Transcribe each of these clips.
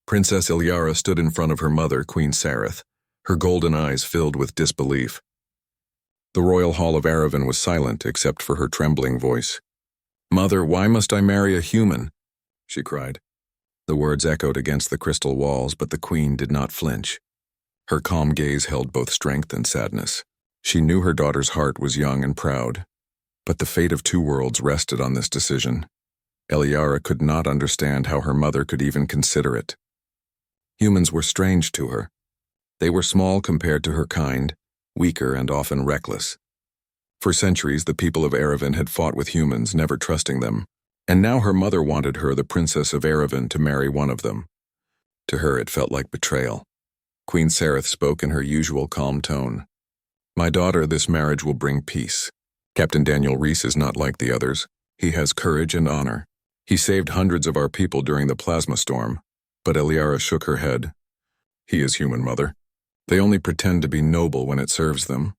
Princess Ilyara stood in front of her mother, Queen Sareth, her golden eyes filled with disbelief. The royal hall of Erevan was silent except for her trembling voice. "Mother, why must I marry a human?" she cried. The words echoed against the crystal walls, but the queen did not flinch. Her calm gaze held both strength and sadness. She knew her daughter's heart was young and proud, but the fate of two worlds rested on this decision. Ilyara could not understand how her mother could even consider it. Humans were strange to her. They were small compared to her kind, weaker and often reckless. For centuries, the people of Erevan had fought with humans, never trusting them, and now her mother wanted her, the princess of Erevan, to marry one of them. To her, it felt like betrayal. Queen Sareth spoke in her usual calm tone. "My daughter, this marriage will bring peace. Captain Daniel Reese is not like the others. He has courage and honor. He saved hundreds of our people during the plasma storm." But Ilyara shook her head. "He is human, mother. They only pretend to be noble when it serves them."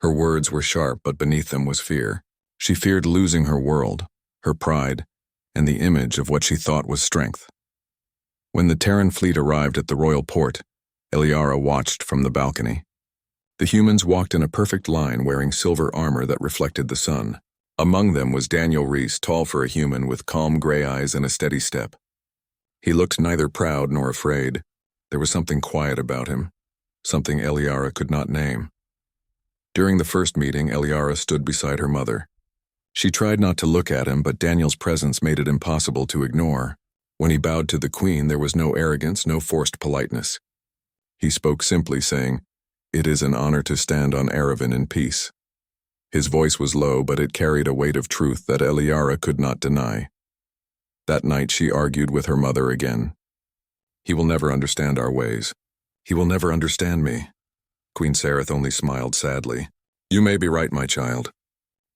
Her words were sharp, but beneath them was fear. She feared losing her world, her pride, and the image of what she thought was strength. When the Terran fleet arrived at the royal port, Ilyara watched from the balcony. The humans walked in a perfect line, wearing silver armor that reflected the sun. Among them was Daniel Reese, tall for a human, with calm gray eyes and a steady step. He looked neither proud nor afraid. There was something quiet about him, something Ilyara could not name. During the first meeting, Ilyara stood beside her mother. She tried not to look at him, but Daniel's presence made it impossible to ignore. When he bowed to the queen, there was no arrogance, no forced politeness. He spoke simply, saying, "It is an honor to stand on Erevan in peace." His voice was low, but it carried a weight of truth that Ilyara could not deny. That night she argued with her mother again. "He will never understand our ways. He will never understand me." Queen Sareth only smiled sadly. "You may be right, my child.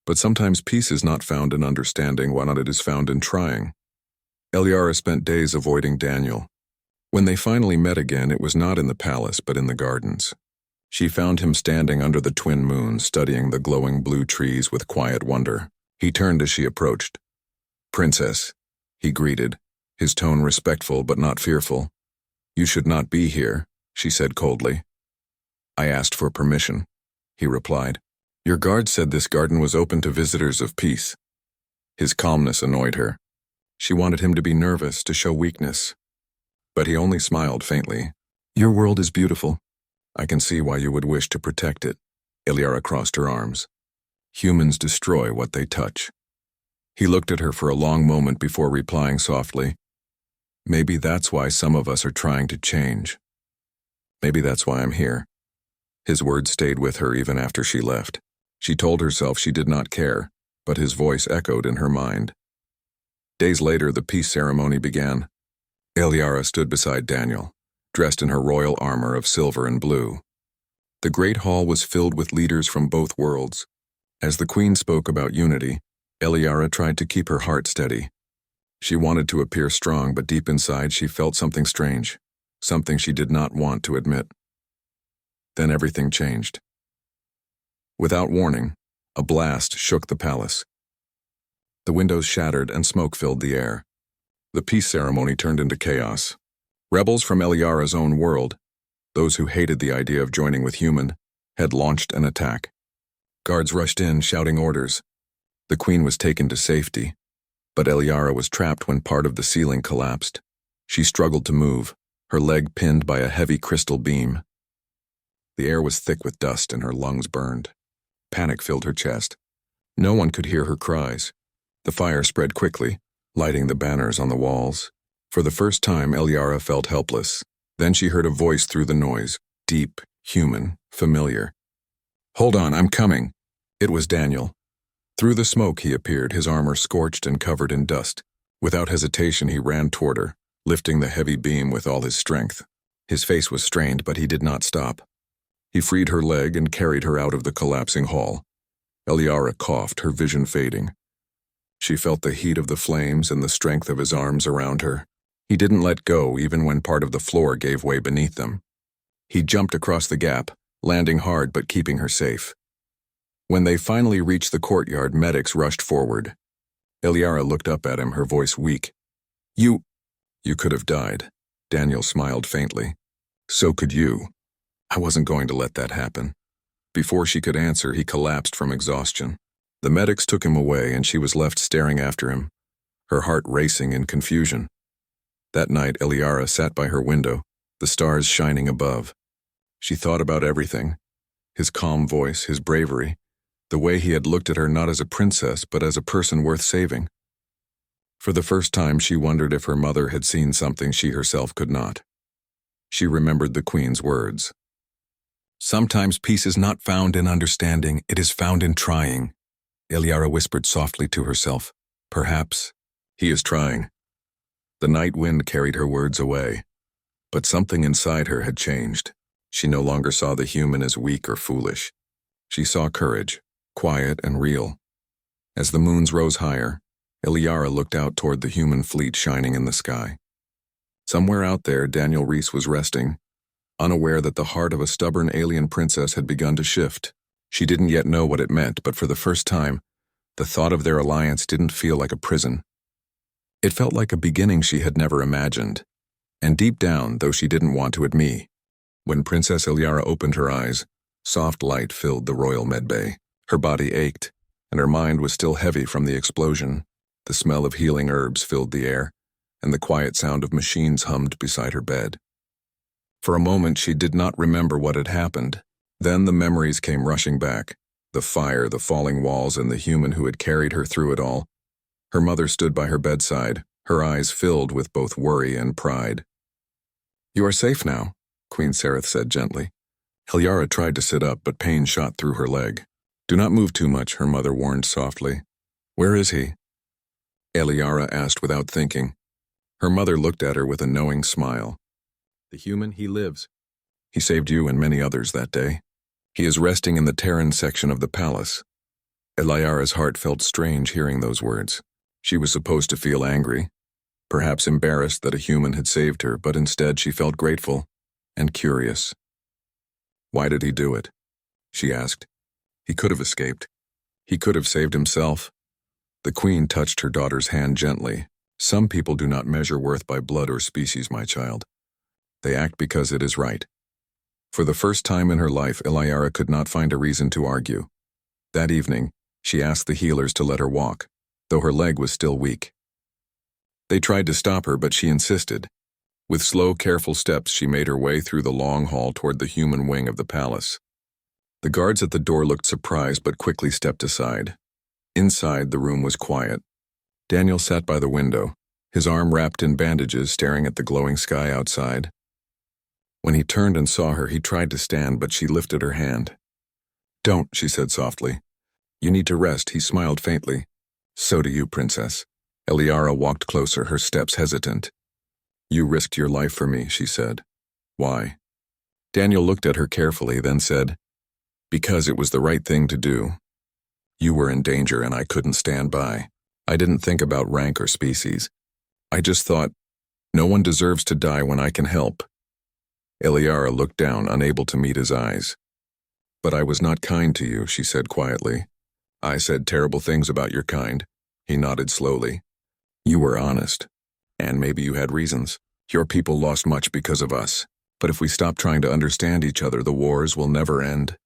But sometimes peace is not found in understanding what it is found in trying." Ilyara spent days avoiding Daniel. When they finally met again, it was not in the palace, but in the gardens. She found him standing under the twin moons, studying the glowing blue trees with quiet wonder. He turned as she approached. "Princess," he greeted, his tone respectful but not fearful. "You should not be here," she said coldly. "I asked for permission," he replied. "Your guard said this garden was open to visitors of peace." His calmness annoyed her. She wanted him to be nervous, to show weakness. But he only smiled faintly. "Your world is beautiful. I can see why you would wish to protect it." Ilyara crossed her arms. "Humans destroy what they touch." He looked at her for a long moment before replying softly, "Maybe that's why some of us are trying to change. Maybe that's why I'm here." His words stayed with her even after she left. She told herself she did not care, but his voice echoed in her mind. Days later, the peace ceremony began. Ilyara stood beside Daniel, dressed in her royal armor of silver and blue. The great hall was filled with leaders from both worlds. As the queen spoke about unity, Ilyara tried to keep her heart steady. She wanted to appear strong, but deep inside she felt something strange, something she did not want to admit. Then everything changed. Without warning, a blast shook the palace. The windows shattered and smoke filled the air. The peace ceremony turned into chaos. Rebels from Ilyara's own world, those who hated the idea of joining with human, had launched an attack. Guards rushed in, shouting orders. The queen was taken to safety, but Ilyara was trapped when part of the ceiling collapsed. She struggled to move, her leg pinned by a heavy crystal beam. The air was thick with dust and her lungs burned. Panic filled her chest. No one could hear her cries. The fire spread quickly, lighting the banners on the walls. For the first time, Ilyara felt helpless. Then she heard a voice through the noise, deep, human, familiar. "Hold on, I'm coming." It was Daniel. Through the smoke he appeared, his armor scorched and covered in dust. Without hesitation he ran toward her, lifting the heavy beam with all his strength. His face was strained, but he did not stop. He freed her leg and carried her out of the collapsing hall. Ilyara coughed, her vision fading. She felt the heat of the flames and the strength of his arms around her. He didn't let go even when part of the floor gave way beneath them. He jumped across the gap, landing hard but keeping her safe. When they finally reached the courtyard, medics rushed forward. Ilyara looked up at him, her voice weak. You could have died." Daniel smiled faintly. So could you. I wasn't going to let that happen. Before she could answer, he collapsed from exhaustion. The medics took him away and she was left staring after him, her heart racing in confusion. That night, Eliara sat by her window, the stars shining above. She thought about everything. His calm voice, his bravery, the way he had looked at her not as a princess but as a person worth saving. For the first time, she wondered if her mother had seen something she herself could not. She remembered the Queen's words. Sometimes peace is not found in understanding, it is found in trying. Eliara whispered softly to herself. Perhaps he is trying. The night wind carried her words away. But something inside her had changed. She no longer saw the human as weak or foolish. She saw courage, quiet and real. As the moons rose higher, Eliara looked out toward the human fleet shining in the sky. Somewhere out there, Daniel Rhys was resting, unaware that the heart of a stubborn alien princess had begun to shift. She didn't yet know what it meant, but for the first time, the thought of their alliance didn't feel like a prison. It felt like a beginning she had never imagined. And deep down, though she didn't want to admit, when Princess Eliara opened her eyes, soft light filled the royal medbay. Her body ached, and her mind was still heavy from the explosion. The smell of healing herbs filled the air, and the quiet sound of machines hummed beside her bed. For a moment, she did not remember what had happened. Then the memories came rushing back. The fire, the falling walls, and the human who had carried her through it all. Her mother stood by her bedside, her eyes filled with both worry and pride. You are safe now, Queen Sareth said gently. Eliara tried to sit up, but pain shot through her leg. Do not move too much, her mother warned softly. Where is he? Eliara asked without thinking. Her mother looked at her with a knowing smile. The human, he lives. He saved you and many others that day. He is resting in the Terran section of the palace. Eliara's heart felt strange hearing those words. She was supposed to feel angry, perhaps embarrassed that a human had saved her, but instead she felt grateful and curious. Why did he do it? She asked. He could have escaped. He could have saved himself. The Queen touched her daughter's hand gently. Some people do not measure worth by blood or species, my child. They act because it is right. For the first time in her life, Eliara could not find a reason to argue. That evening, she asked the healers to let her walk, though her leg was still weak. They tried to stop her, but she insisted. With slow, careful steps, she made her way through the long hall toward the human wing of the palace. The guards at the door looked surprised but quickly stepped aside. Inside, the room was quiet. Daniel sat by the window, his arm wrapped in bandages, staring at the glowing sky outside. When he turned and saw her, he tried to stand, but she lifted her hand. Don't, she said softly. You need to rest, he smiled faintly. So do you, Princess. Eliara walked closer, her steps hesitant. You risked your life for me, she said. Why? Daniel looked at her carefully, then said, Because it was the right thing to do. You were in danger and I couldn't stand by. I didn't think about rank or species. I just thought, no one deserves to die when I can help. Eliara looked down, unable to meet his eyes. But I was not kind to you, she said quietly. I said terrible things about your kind. He nodded slowly. You were honest. And maybe you had reasons. Your people lost much because of us. But if we stop trying to understand each other, the wars will never end.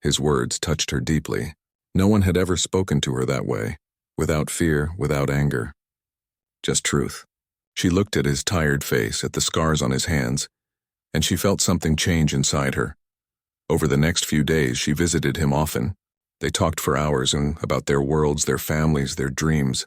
His words touched her deeply. No one had ever spoken to her that way, without fear, without anger. Just truth. She looked at his tired face, at the scars on his hands, and she felt something change inside her. Over the next few days, she visited him often. They talked for hours and about their worlds, their families, their dreams.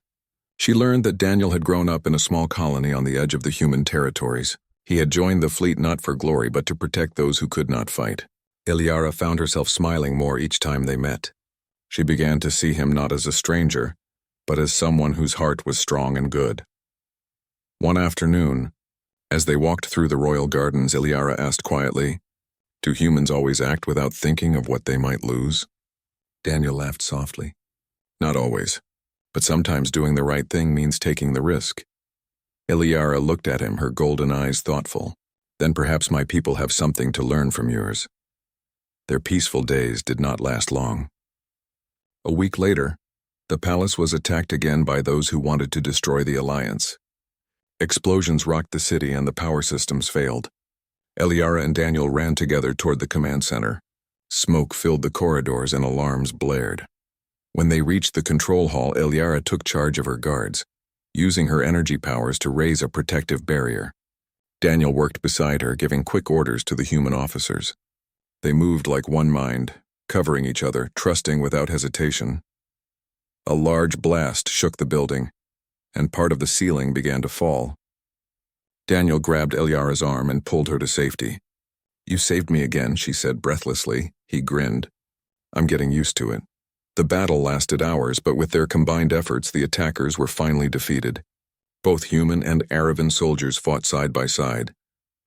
She learned that Daniel had grown up in a small colony on the edge of the human territories. He had joined the fleet not for glory, but to protect those who could not fight. Eliara found herself smiling more each time they met. She began to see him not as a stranger, but as someone whose heart was strong and good. One afternoon, as they walked through the royal gardens, Eliara asked quietly, Do humans always act without thinking of what they might lose? Daniel laughed softly. Not always, but sometimes doing the right thing means taking the risk. Eliara looked at him, her golden eyes thoughtful. Then perhaps my people have something to learn from yours. Their peaceful days did not last long. A week later, the palace was attacked again by those who wanted to destroy the alliance. Explosions rocked the city and the power systems failed. Eliara and Daniel ran together toward the command center. Smoke filled the corridors and alarms blared. When they reached the control hall, Eliara took charge of her guards, using her energy powers to raise a protective barrier. Daniel worked beside her, giving quick orders to the human officers. They moved like one mind, covering each other, trusting without hesitation. A large blast shook the building, and part of the ceiling began to fall. Daniel grabbed Eliara's arm and pulled her to safety. "You saved me again," she said breathlessly. He grinned. "I'm getting used to it." The battle lasted hours, but with their combined efforts, the attackers were finally defeated. Both human and Aravan soldiers fought side by side,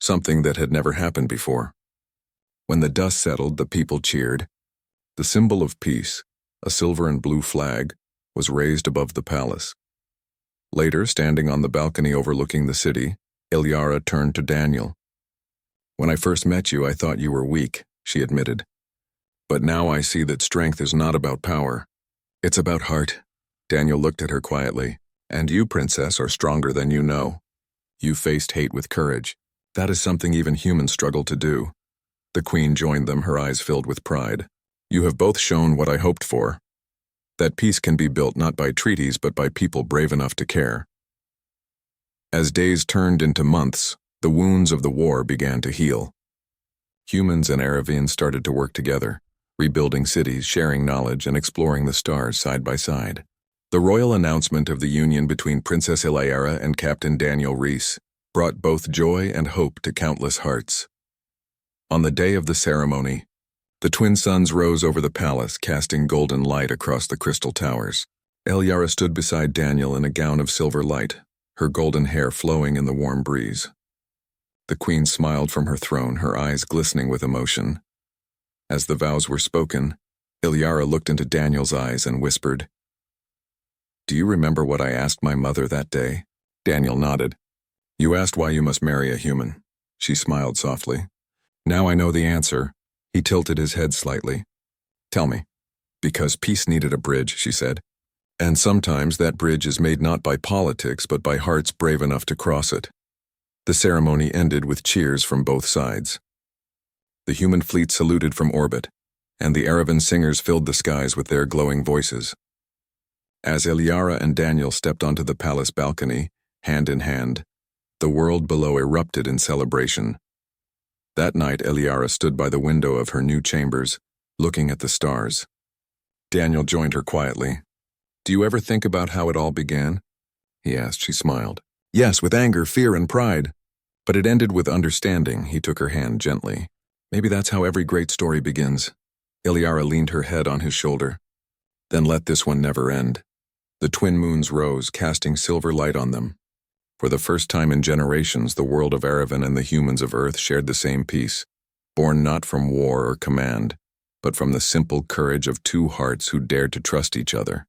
something that had never happened before. When the dust settled, the people cheered. The symbol of peace, a silver and blue flag, was raised above the palace. Later, standing on the balcony overlooking the city, Eliara turned to Daniel. "When I first met you, I thought you were weak," she admitted. "But now I see that strength is not about power. It's about heart." Daniel looked at her quietly. "And you, princess, are stronger than you know. You faced hate with courage. That is something even humans struggle to do." The queen joined them, her eyes filled with pride. "You have both shown what I hoped for. That peace can be built not by treaties but by people brave enough to care." As days turned into months, the wounds of the war began to heal. Humans and Aravians started to work together, rebuilding cities, sharing knowledge, and exploring the stars side by side. The royal announcement of the union between Princess Eliara and Captain Daniel Reese brought both joy and hope to countless hearts. On the day of the ceremony, the twin suns rose over the palace, casting golden light across the crystal towers. Eliara stood beside Daniel in a gown of silver light, her golden hair flowing in the warm breeze. The queen smiled from her throne, her eyes glistening with emotion. As the vows were spoken, Eliara looked into Daniel's eyes and whispered, "Do you remember what I asked my mother that day?" Daniel nodded. "You asked why you must marry a human." She smiled softly. "Now I know the answer." He tilted his head slightly. "Tell me." "Because peace needed a bridge," she said. "And sometimes that bridge is made not by politics but by hearts brave enough to cross it." The ceremony ended with cheers from both sides. The human fleet saluted from orbit, and the Aravan singers filled the skies with their glowing voices. As Eliara and Daniel stepped onto the palace balcony, hand in hand, the world below erupted in celebration. That night, Eliara stood by the window of her new chambers, looking at the stars. Daniel joined her quietly. "Do you ever think about how it all began?" he asked. She smiled. "Yes, with anger, fear, and pride. But it ended with understanding." He took her hand gently. "Maybe that's how every great story begins." Eliara leaned her head on his shoulder. "Then let this one never end." The twin moons rose, casting silver light on them. For the first time in generations, the world of Aravan and the humans of Earth shared the same peace, born not from war or command, but from the simple courage of two hearts who dared to trust each other.